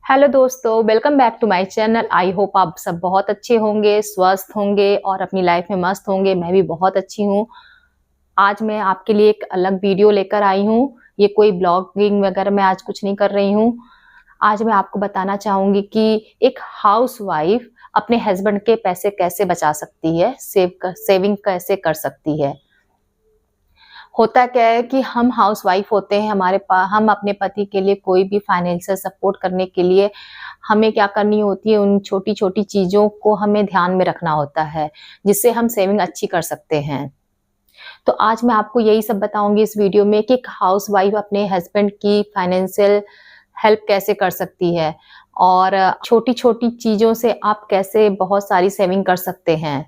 Hello दोस्तों, welcome back to my channel. I hope आप सब बहुत अच्छे होंगे, स्वस्थ होंगे और अपनी लाइफ में मस्त होंगे। मैं भी बहुत अच्छी हूँ। आज मैं आपके लिए एक अलग वीडियो लेकर आई हूँ। ये कोई ब्लॉगिंग वगैरह मैं आज कुछ नहीं कर रही हूँ। आज मैं आपको बताना चाहूंगी कि एक हाउसवाइफ अपने हस्बैंड के पैसे कैसे बचा सकती है, सेविंग कैसे कर सकती है। होता क्या है कि हम हाउसवाइफ होते हैं, हमारे पास हम अपने पति के लिए कोई भी फाइनेंशियल सपोर्ट करने के लिए हमें क्या करनी होती है, उन छोटी छोटी चीजों को हमें ध्यान में रखना होता है जिससे हम सेविंग अच्छी कर सकते हैं। तो आज मैं आपको यही सब बताऊंगी इस वीडियो में कि एक हाउसवाइफ अपने हस्बैंड की फाइनेंशियल हेल्प कैसे कर सकती है और छोटी छोटी चीजों से आप कैसे बहुत सारी सेविंग कर सकते हैं।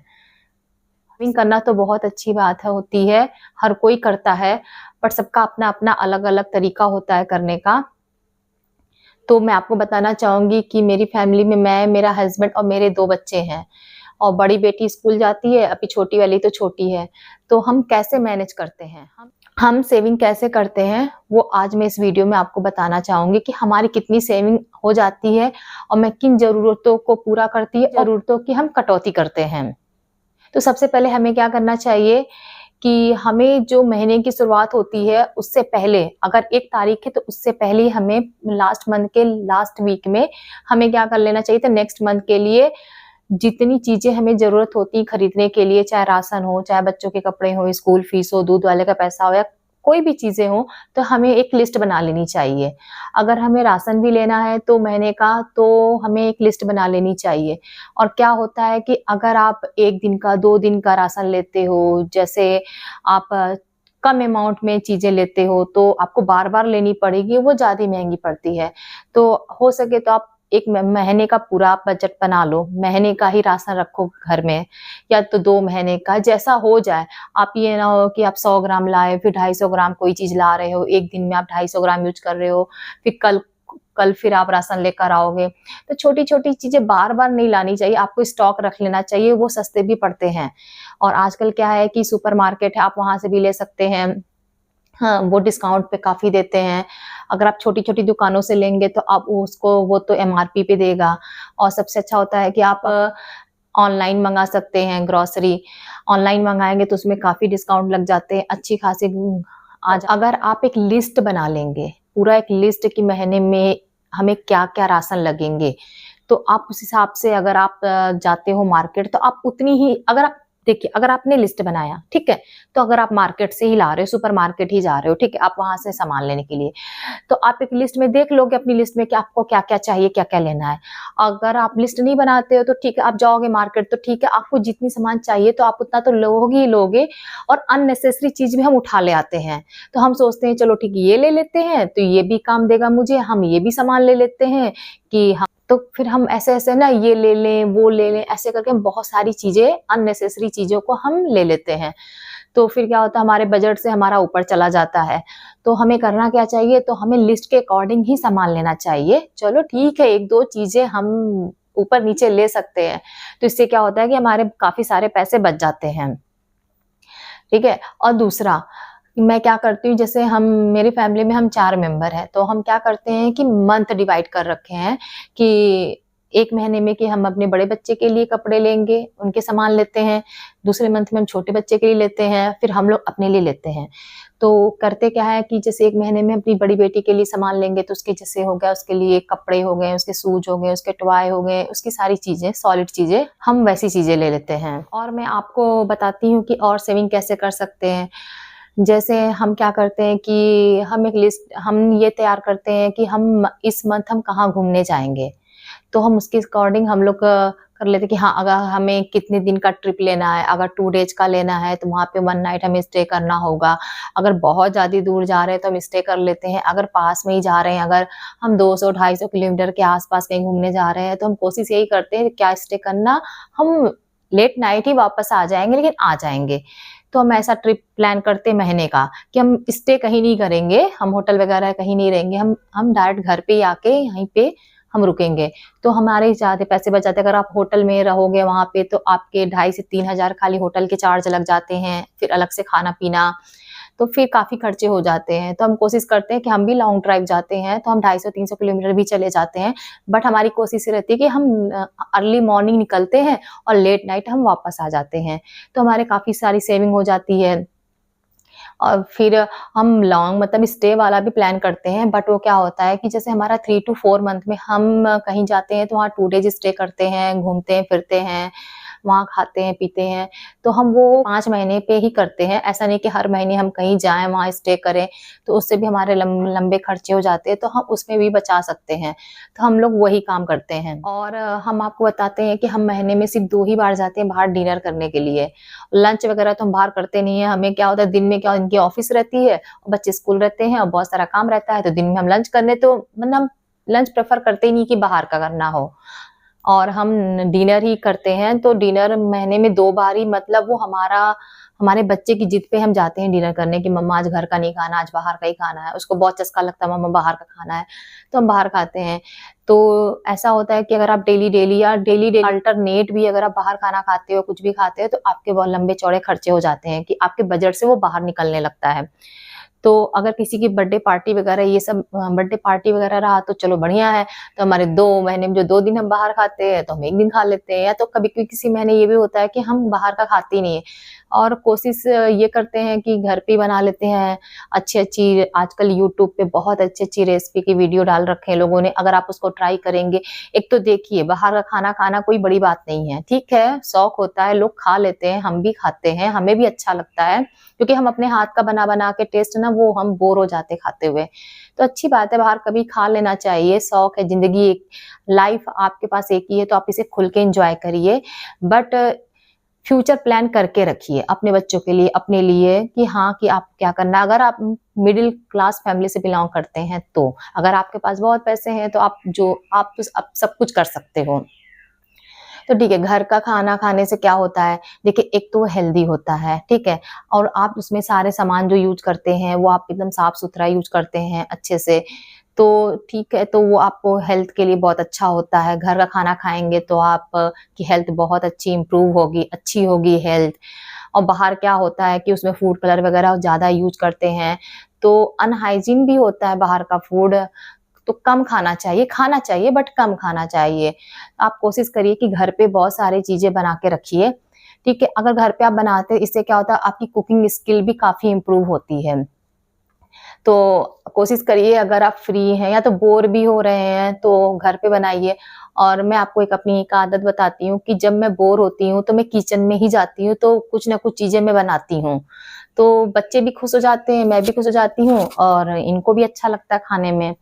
सेविंग करना तो बहुत अच्छी बात है, होती है, हर कोई करता है, पर सबका अपना अपना अलग अलग तरीका होता है करने का। तो मैं आपको बताना चाहूंगी कि मेरी फैमिली में मैं, मेरा हस्बैंड और मेरे 2 बच्चे हैं और बड़ी बेटी स्कूल जाती है, अभी छोटी वाली तो छोटी है। तो हम कैसे मैनेज करते हैं, हम सेविंग कैसे करते हैं, वो आज मैं इस वीडियो में आपको बताना चाहूंगी कि हमारी कितनी सेविंग हो जाती है और मैं किन जरूरतों को पूरा करती है और जरूरतों की हम कटौती करते हैं। तो सबसे पहले हमें क्या करना चाहिए कि हमें जो महीने की शुरुआत होती है उससे पहले, अगर 1 तारीख है तो उससे पहले हमें लास्ट मंथ के लास्ट वीक में हमें क्या कर लेना चाहिए, तो नेक्स्ट मंथ के लिए जितनी चीजें हमें जरूरत होती है खरीदने के लिए, चाहे राशन हो, चाहे बच्चों के कपड़े हो, स्कूल फीस हो, दूध वाले का पैसा हो या कोई भी चीजें हो, तो हमें एक लिस्ट बना लेनी चाहिए। अगर हमें राशन भी लेना है तो महीने का, तो हमें एक लिस्ट बना लेनी चाहिए। और क्या होता है कि अगर आप 1 दिन का 2 दिन का राशन लेते हो, जैसे आप कम अमाउंट में चीजें लेते हो तो आपको बार बार लेनी पड़ेगी, वो ज्यादा महंगी पड़ती है। तो हो सके तो आप एक महीने का पूरा बजट बना लो, महीने का ही राशन रखो घर में, या तो 2 महीने का, जैसा हो जाए। आप ये ना हो कि आप 100 ग्राम लाए, फिर 250 ग्राम कोई चीज ला रहे हो, एक दिन में आप 250 ग्राम यूज कर रहे हो, फिर कल कल फिर आप राशन लेकर आओगे। तो छोटी छोटी चीजें बार बार नहीं लानी चाहिए, आपको स्टॉक रख लेना चाहिए, वो सस्ते भी पड़ते हैं। और आजकल क्या है कि सुपरमार्केट है, आप वहां से भी ले सकते हैं। हाँ, वो डिस्काउंट पे काफी देते हैं। अगर आप छोटी छोटी दुकानों से लेंगे तो आप उसको, वो तो एमआरपी पे देगा। और सबसे अच्छा होता है कि आप ऑनलाइन मंगा सकते हैं ग्रोसरी। ऑनलाइन मंगाएंगे तो उसमें काफी डिस्काउंट लग जाते हैं, अच्छी खासी। आज अगर आप एक लिस्ट बना लेंगे, पूरा एक लिस्ट कि महीने में हमें क्या क्या राशन लगेंगे, तो आप उस हिसाब से अगर आप जाते हो मार्केट, तो आप उतनी ही, अगर आप देखिए, अगर आपने लिस्ट बनाया, ठीक है, तो अगर आप मार्केट से ही ला रहे हो, सुपर मार्केट ही जा रहे हो, ठीक है, आप वहां से सामान लेने के लिए, तो आप एक लिस्ट में देख लोगे, अपनी लिस्ट में कि आपको क्या क्या चाहिए, क्या क्या लेना है। अगर आप लिस्ट नहीं बनाते हो तो ठीक है, आप जाओगे मार्केट तो ठीक है, आपको जितनी सामान चाहिए तो आप उतना तो लोगे ही लोगे। और अननेसेसरी चीज भी हम उठा ले आते हैं। तो हम सोचते हैं चलो ठीक है, ये ले लेते हैं तो ये भी काम देगा मुझे, हम ये भी सामान ले लेते हैं कि हम, तो फिर हम ऐसे ऐसे ना, ये ले लें वो ले लें, ऐसे करके हम बहुत सारी चीजें, अननेसेसरी चीजों को हम ले लेते हैं। तो फिर क्या होता है, हमारे बजट से हमारा ऊपर चला जाता है। तो हमें करना क्या चाहिए, तो हमें लिस्ट के अकॉर्डिंग ही सामान लेना चाहिए। चलो ठीक है, 1-2 चीजें हम ऊपर नीचे ले सकते हैं, तो इससे क्या होता है कि हमारे काफी सारे पैसे बच जाते हैं, ठीक है। और दूसरा, मैं क्या करती हूँ, जैसे हम, मेरी फैमिली में हम 4 मेंबर हैं, तो हम क्या करते हैं कि मंथ डिवाइड कर रखे हैं कि 1 महीने में कि हम अपने बड़े बच्चे के लिए कपड़े लेंगे, उनके सामान लेते हैं, दूसरे मंथ में हम छोटे बच्चे के लिए लेते हैं, फिर हम लोग अपने लिए लेते हैं। तो करते क्या है कि जैसे 1 महीने में अपनी बड़ी बेटी के लिए सामान लेंगे, तो उसके जैसे हो गया, उसके लिए कपड़े हो गए, उसके शूज हो गए, उसके टॉय हो गए, उसकी सारी चीजें, सॉलिड चीजें, हम वैसी चीजें ले लेते हैं। और मैं आपको बताती हूँ कि और सेविंग कैसे कर सकते हैं। जैसे हम क्या करते हैं कि हम एक लिस्ट, हम ये तैयार करते हैं कि हम इस मंथ हम कहाँ घूमने जाएंगे, तो हम उसके अकॉर्डिंग हम लोग कर लेते हैं कि हाँ, अगर हमें कितने दिन का ट्रिप लेना है, अगर 2 डेज का लेना है तो वहाँ पे 1 नाइट हमें स्टे करना होगा। अगर बहुत ज़्यादा दूर जा रहे हैं तो हम स्टे कर लेते हैं। अगर पास में ही जा रहे हैं, अगर हम 200-250 किलोमीटर के आसपास कहीं घूमने जा रहे हैं, तो हम कोशिश यही करते हैं क्या स्टे करना, हम लेट नाइट ही वापस आ जाएंगे, लेकिन आ जाएंगे। तो हम ऐसा ट्रिप प्लान करते हैं महीने का कि हम स्टे कहीं नहीं करेंगे, हम होटल वगैरह कहीं नहीं रहेंगे, हम डायरेक्ट घर पे ही आके यहीं पे हम रुकेंगे। तो हमारे ज़्यादा पैसे बच जाते हैं। अगर आप होटल में रहोगे वहाँ पे, तो आपके 2,500 से 3,000 खाली होटल के चार्ज लग जाते हैं, फिर अलग से खाना पीना। तो फिर काफ़ी खर्चे हो जाते हैं। तो हम कोशिश करते हैं कि हम भी लॉन्ग ड्राइव जाते हैं तो हम 250-300 किलोमीटर भी चले जाते हैं। बट हमारी कोशिश ये रहती है कि हम अर्ली मॉर्निंग निकलते हैं और लेट नाइट हम वापस आ जाते हैं। तो हमारे काफ़ी सारी सेविंग हो जाती है। और फिर हम लॉन्ग मतलब स्टे वाला भी प्लान करते हैं, बट वो क्या होता है कि जैसे हमारा 3 टू 4 मंथ में हम कहीं जाते हैं तो वहाँ 2 डेज़ स्टे करते हैं, घूमते हैं, फिरते हैं, वहाँ खाते हैं, पीते हैं। तो हम वो 5 महीने पे ही करते हैं, ऐसा नहीं कि हर महीने हम कहीं जाएँ, वहाँ स्टे करें, तो उससे भी हमारे लंबे खर्चे हो जाते हैं, तो हम उसमें भी बचा सकते हैं। तो हम लोग वही काम करते हैं। और हम आपको बताते हैं कि हम महीने में सिर्फ़ 2 ही बार जाते हैं बाहर डिनर करने के लिए। लंच वगैरह तो हम बाहर करते नहीं हैं, हमें क्या होता है दिन में क्या इनकी ऑफ़िस रहती है, बच्चे स्कूल रहते हैं और बहुत सारा काम रहता है, तो दिन में हम लंच करने तो मतलब लंच प्रेफ़र करते ही नहीं कि बाहर का करना हो। और हम डिनर ही करते हैं, तो डिनर महीने में 2 बार ही मतलब वो हमारे बच्चे की जिद पे हम जाते हैं डिनर करने कि मम्मा आज घर का नहीं खाना, आज बाहर का ही खाना है। उसको बहुत चस्का लगता है मम्मा बाहर का खाना है, तो हम बाहर खाते हैं। तो ऐसा होता है कि अगर आप डेली-डेली या डेली-डेली अल्टरनेट भी अगर आप बाहर खाना खाते हो, कुछ भी खाते हो, तो आपके बहुत लंबे-चौड़े खर्चे हो जाते हैं कि आपके बजट से वो बाहर निकलने लगता है। तो अगर किसी की बर्थडे पार्टी वगैरह ये सब बर्थडे पार्टी वगैरह रहा तो चलो बढ़िया है, तो हमारे 2 महीने में जो 2 दिन हम बाहर खाते हैं, तो हम 1 दिन खा लेते हैं या तो कभी किसी महीने ये भी होता है कि हम बाहर का खाते ही नहीं है और कोशिश ये करते हैं कि घर पे ही बना लेते हैं। अच्छी-अच्छी आजकल यूट्यूब पे बहुत अच्छी-अच्छी रेसिपी की वीडियो डाल रखे हैं लोगों ने, अगर आप उसको ट्राई करेंगे एक तो देखिए बाहर का खाना खाना कोई बड़ी बात नहीं है, ठीक है, शौक होता है, लोग खा लेते हैं, हम भी खाते हैं, हमें भी अच्छा लगता है क्योंकि हम अपने हाथ का बना-बना के टेस्ट ना वो हम बोर हो जाते खाते हुए। तो अच्छी बात है बाहर कभी खा लेना चाहिए, शौक है, ज़िंदगी एक लाइफ आपके पास एक ही है तो आप इसे खुल के एन्जॉय करिए। बट फ्यूचर प्लान करके रखिए अपने बच्चों के लिए, अपने लिए कि हाँ, कि आपको क्या करना है। अगर आप मिडिल क्लास फैमिली से बिलॉन्ग करते हैं तो, अगर आपके पास बहुत पैसे हैं तो आप सब कुछ कर सकते हो। तो ठीक है, घर का खाना खाने से क्या होता है, देखिए एक तो वो हेल्दी होता है, ठीक है? और आप उसमें सारे सामान जो यूज़ करते हैं, वो आप एकदम साफ-सुथरा यूज़ करते हैं अच्छे से, तो ठीक है, तो वो आपको हेल्थ के लिए बहुत अच्छा होता है। घर का खाना खाएँगे तो आप की हेल्थ बहुत अच्छी इम्प्रूव होगी, अच्छी होगी हेल्थ। और बाहर क्या होता है कि उसमें फूड कलर वगैरह ज़्यादा यूज़ करते हैं, तो अनहाइजीन भी होता है बाहर का फूड। तो कम खाना चाहिए बट कम खाना चाहिए। आप कोशिश करिए कि घर पे बहुत सारी चीज़ें बना के रखिए, ठीक है? अगर घर पे आप बनाते हैं इससे क्या होता है आपकी कुकिंग स्किल भी काफ़ी इम्प्रूव होती है। तो कोशिश करिए अगर आप फ्री हैं या तो बोर भी हो रहे हैं तो घर पे बनाइए। और मैं आपको अपनी एक आदत बताती हूँ कि जब मैं बोर होती हूँ तो मैं किचन में ही जाती हूँ तो कुछ ना कुछ चीज़ें मैं बनाती हूँ। तो बच्चे भी खुश हो जाते हैं, मैं भी खुश हो जाती हूँ और इनको भी अच्छा लगता है खाने में।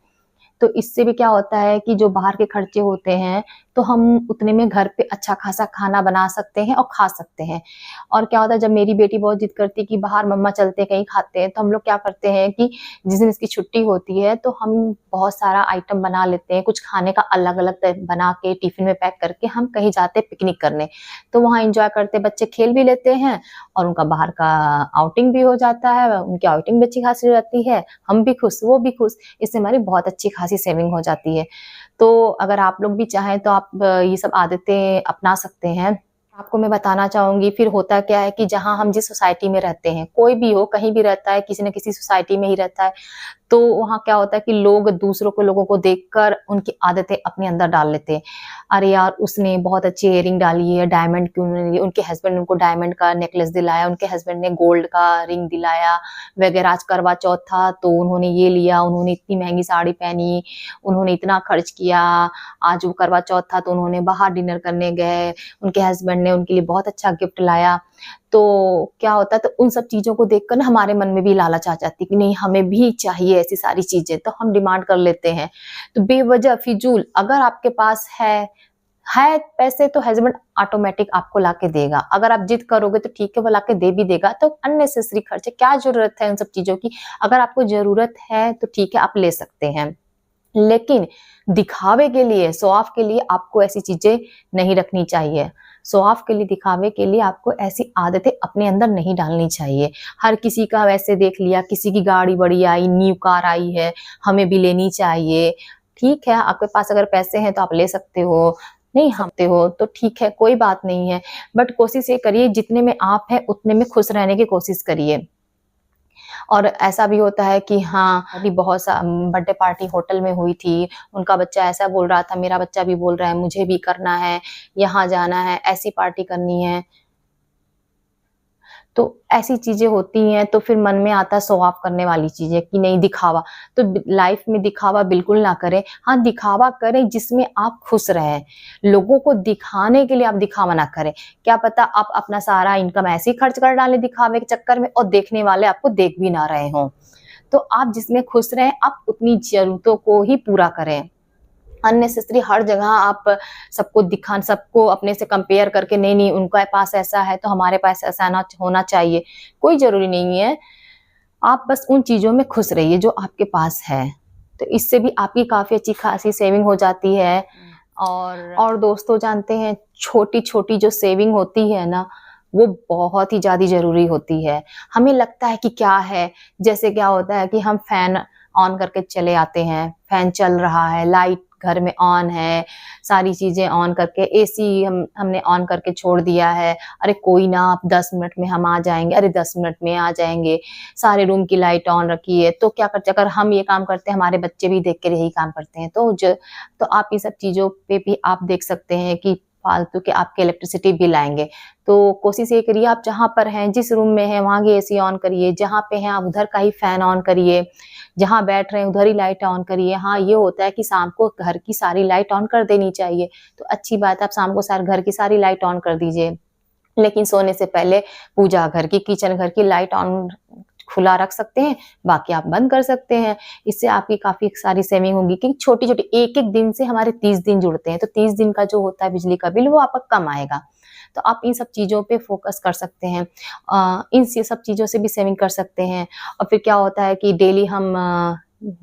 तो इससे भी क्या होता है कि जो बाहर के खर्चे होते हैं, तो हम उतने में घर पे अच्छा-खासा खाना बना सकते हैं और खा सकते हैं। और क्या होता है जब मेरी बेटी बहुत ज़िद करती है कि बाहर मम्मा चलते हैं, कहीं खाते हैं, तो हम लोग क्या करते हैं कि जिस दिन इसकी छुट्टी होती है, तो हम बहुत सारा आइटम बना लेते हैं, कुछ खाने का अलग-अलग बना के टिफ़िन में पैक करके हम कहीं जाते हैं पिकनिक करने। तो वहाँ एन्जॉय करते बच्चे खेल भी लेते हैं और उनका बाहर का आउटिंग भी हो जाता है, उनकी आउटिंग भी अच्छी-खासी हो जाती है, हम भी खुश, वो भी खुश। इससे हमारी बहुत अच्छी-खासी सेविंग हो जाती है। तो अगर आप लोग भी चाहें तो आप ये सब आदतें अपना सकते हैं। आपको मैं बताना चाहूँगी फिर होता क्या है कि जहाँ हम जिस सोसाइटी में रहते हैं, कोई भी हो, कहीं भी रहता है, किसी न किसी सोसाइटी में ही रहता है, तो वहाँ क्या होता है कि लोग दूसरों को लोगों को देखकर उनकी आदतें अपने अंदर डाल लेते हैं। अरे यार, उसने बहुत अच्छी इयररिंग डाली है, डायमंड क्यों नहीं ली? उनके हस्बैंड ने उनको डायमंड का नेकलेस दिलाया, उनके हस्बैंड ने गोल्ड का रिंग दिलाया वगैरह। आज करवा चौथ था तो उन्होंने ये लिया, उन्होंने इतनी महँगी साड़ी पहनी, उन्होंने इतना खर्च किया। आज वो करवा चौथ था तो उन्होंने बाहर डिनर करने गए, उनके हस्बैंड ने उनके लिए बहुत अच्छा गिफ्ट लाया। तो क्या होता है तो उन सब चीज़ों को देखकर ना हमारे मन में भी लालच आ जाती है कि नहीं हमें भी चाहिए ऐसी सारी चीज़ें, तो हम डिमांड कर लेते हैं। तो बेवजह फ़िज़ूल अगर आपके पास है पैसे तो हस्बैंड ऑटोमेटिक आपको लाके देगा। अगर आप जिद करोगे तो ठीक है वो लाके दे भी देगा, तो अननेसेसरी खर्चे क्या ज़रूरत है उन सब चीज़ों की? अगर आपको ज़रूरत है तो ठीक है आप ले सकते हैं। लेकिन दिखावे के लिए, शो ऑफ के लिए आपको ऐसी चीज़ें नहीं रखनी चाहिए। शो ऑफ के लिए, दिखावे के लिए आपको ऐसी आदतें अपने अंदर नहीं डालनी चाहिए। हर किसी का वैसे देख लिया, किसी की गाड़ी बड़ी आई, न्यू कार आई है, हमें भी लेनी चाहिए। ठीक है, आपके पास अगर पैसे हैं तो आप ले सकते हो, नहीं सकते हो तो ठीक है, कोई बात नहीं है। बट कोशिश ये करिए जितने में आप हैं उतने में खुश रहने की कोशिश करिए। और ऐसा भी होता है कि हाँ, अभी बहुत सा बर्थडे पार्टी होटल में हुई थी, उनका बच्चा ऐसा बोल रहा था, मेरा बच्चा भी बोल रहा है मुझे भी करना है, यहाँ जाना है, ऐसी पार्टी करनी है। तो ऐसी चीज़ें होती हैं तो फिर मन में आता है शो ऑफ करने वाली चीज़ें कि नहीं दिखावा। तो लाइफ में दिखावा बिल्कुल ना करें। हाँ, दिखावा करें जिसमें आप खुश रहें। लोगों को दिखाने के लिए आप दिखावा ना करें। क्या पता आप अपना सारा इनकम ऐसे ही खर्च कर डालें दिखावे के चक्कर में और देखने वाले आपको देख भी ना रहे हों। तो आप जिसमें खुश रहें, आप उतनी ज़रूरतों को ही पूरा करें। अननेसेसरी हर जगह आप सबको अपने से कंपेयर करके नहीं उनके पास ऐसा है तो हमारे पास ऐसा ना होना चाहिए, कोई ज़रूरी नहीं है। आप बस उन चीज़ों में खुश रहिए जो आपके पास है। तो इससे भी आपकी काफ़ी अच्छी खासी सेविंग हो जाती है। और दोस्तों जानते हैं छोटी-छोटी जो सेविंग होती है ना, वो बहुत ही ज़्यादा ज़रूरी होती है। हमें लगता है कि क्या है, जैसे क्या होता है कि हम फ़ैन ऑन करके चले आते हैं, फ़ैन चल रहा है, लाइट घर में ऑन है, सारी चीज़ें ऑन करके एसी हमने ऑन करके छोड़ दिया है। अरे कोई ना, आप 10 मिनट में हम आ जाएँगे, अरे 10 मिनट में आ जाएँगे। सारे रूम की लाइट ऑन रखी है, तो क्या करते हैं अगर हम ये काम करते हैं, हमारे बच्चे भी देख के यही काम करते हैं। तो आप ये सब चीज़ों पे भी आप देख सकते हैं कि फालतू के आपके इलेक्ट्रिसिटी बिल आएँगे। तो कोशिश ये करिए आप जहाँ पर हैं, जिस रूम में हैं, वहाँ की एसी ऑन करिए, जहाँ पे हैं आप उधर का ही फ़ैन ऑन करिए, जहाँ बैठ रहे हैं उधर ही लाइट ऑन करिए। हाँ, ये होता है कि शाम को घर की सारी लाइट ऑन कर देनी चाहिए, तो अच्छी बात है आप शाम को घर की सारी लाइट ऑन कर दीजिए। लेकिन सोने से पहले पूजा घर की, किचन घर की लाइट ऑन खुला रख सकते हैं, बाकी आप बंद कर सकते हैं। इससे आपकी काफ़ी सारी सेविंग होगी कि छोटी-छोटी एक-एक दिन से हमारे 30 दिन जुड़ते हैं, तो 30 दिन का जो होता है बिजली का बिल वो आपका कम आएगा। तो आप इन सब चीज़ों पे फ़ोकस कर सकते हैं। इन सब चीज़ों से भी सेविंग कर सकते हैं। और फिर क्या होता है कि डेली हम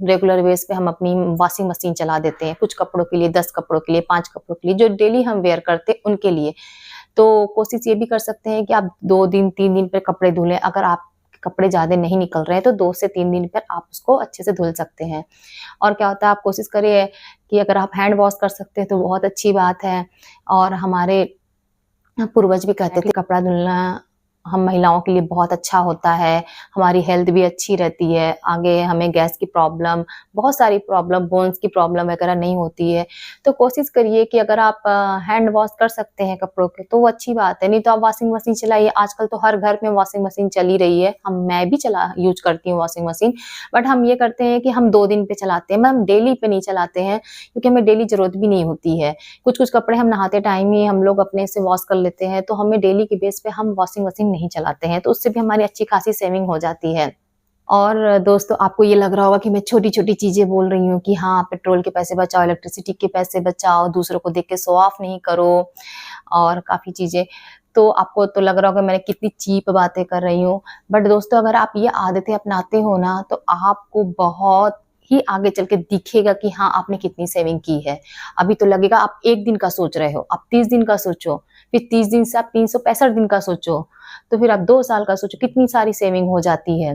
रेगुलर बेस पे हम अपनी वॉशिंग मशीन चला देते हैं, कुछ कपड़ों के लिए, 10 कपड़ों के लिए, 5 कपड़ों के लिए, जो डेली हम वेयर करते हैं उनके लिए। तो कोशिश ये भी कर सकते हैं कि आप 2 दिन, 3 दिन पे कपड़े धुल लें। अगर आप कपड़े ज़्यादा नहीं निकल रहे हैं तो 2 से 3 दिन पर आप उसको अच्छे से धुल सकते हैं। और क्या होता है आप कोशिश करिए कि अगर आप हैंड वॉश कर सकते हैं तो बहुत अच्छी बात है। और हमारे पूर्वज भी कहते थे कपड़ा धुलना हम महिलाओं के लिए बहुत अच्छा होता है, हमारी हेल्थ भी अच्छी रहती है, आगे हमें गैस की प्रॉब्लम, बहुत सारी प्रॉब्लम, बोन्स की प्रॉब्लम वगैरह नहीं होती है। तो कोशिश करिए कि अगर आप हैंड वॉश कर सकते हैं कपड़ों के तो वो अच्छी बात है, नहीं तो आप वॉशिंग मशीन चलाइए। आजकल तो हर घर में वॉशिंग मशीन चल ही रही है, मैं भी यूज़ करती हूँ वॉशिंग मशीन। बट हम ये करते हैं कि हम 2 दिन पे चलाते हैं, हम डेली पे नहीं चलाते हैं क्योंकि हमें डेली ज़रूरत भी नहीं होती है। कुछ-कुछ कपड़े हम नहाते टाइम ही हम लोग अपने से वॉश कर लेते हैं, तो हमें डेली के बेस पे हम वॉशिंग मशीन नहीं चलाते हैं, तो उससे भी हमारी अच्छी खासी सेविंग हो जाती है। और दोस्तों आपको ये लग रहा होगा कि मैं छोटी-छोटी चीज़ें बोल रही हूँ कि हाँ, पेट्रोल के पैसे बचाओ, इलेक्ट्रिसिटी के पैसे बचाओ, दूसरों को देख के शो ऑफ नहीं करो और काफ़ी चीज़ें। तो आपको तो लग रहा होगा मैंने कितनी चीप बातें कर रही हूँ। बट दोस्तों अगर आप ये आदतें अपनाते हो ना, तो आपको बहुत ही आगे चल के दिखेगा कि हाँ, आपने कितनी सेविंग की है। अभी तो लगेगा आप 1 दिन का सोच रहे हो, आप 30 दिन का सोचो, फिर 30 दिन से आप 365 दिन का सोचो, तो फिर आप 2 साल का सोचो, कितनी सारी सेविंग हो जाती है।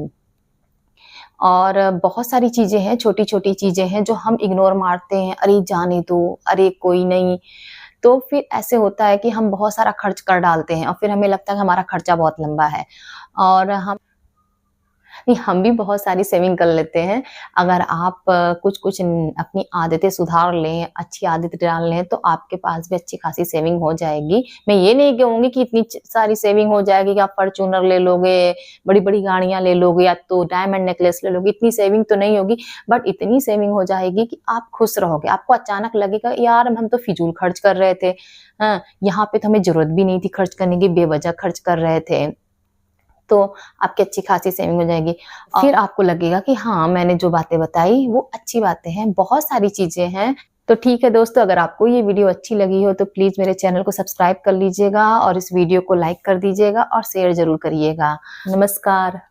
और बहुत सारी चीज़ें हैं, छोटी-छोटी चीज़ें हैं जो हम इग्नोर मारते हैं, अरे जाने दो, अरे कोई नहीं। तो फिर ऐसे होता है कि हम बहुत सारा खर्च कर डालते हैं और फिर हमें लगता है कि हमारा खर्चा बहुत लंबा है और हम भी बहुत सारी सेविंग कर लेते हैं। अगर आप कुछ-कुछ अपनी आदतें सुधार लें, अच्छी आदतें डाल लें, तो आपके पास भी अच्छी खासी सेविंग हो जाएगी। मैं ये नहीं कहूँगी कि इतनी सारी सेविंग हो जाएगी कि आप फॉर्च्यूनर ले लोगे, बड़ी-बड़ी गाड़ियाँ ले लोगे या तो डायमंड नेकलेस ले लोगे, इतनी सेविंग तो नहीं होगी, बट इतनी सेविंग हो जाएगी कि आप खुश रहोगे। आपको अचानक लगेगा यार हम तो फिजूल खर्च कर रहे थे। हाँ, यहाँ पे तो हमें ज़रूरत भी नहीं थी खर्च करने की, बेवज़ह खर्च कर रहे थे। तो आपकी अच्छी खासी सेविंग हो जाएगी। फिर आपको लगेगा कि हाँ, मैंने जो बातें बताई वो अच्छी बातें हैं, बहुत सारी चीज़ें हैं। तो ठीक है दोस्तों, अगर आपको ये वीडियो अच्छी लगी हो तो प्लीज़ मेरे चैनल को सब्सक्राइब कर लीजिएगा और इस वीडियो को लाइक कर दीजिएगा और शेयर ज़रूर करिएगा। नमस्कार।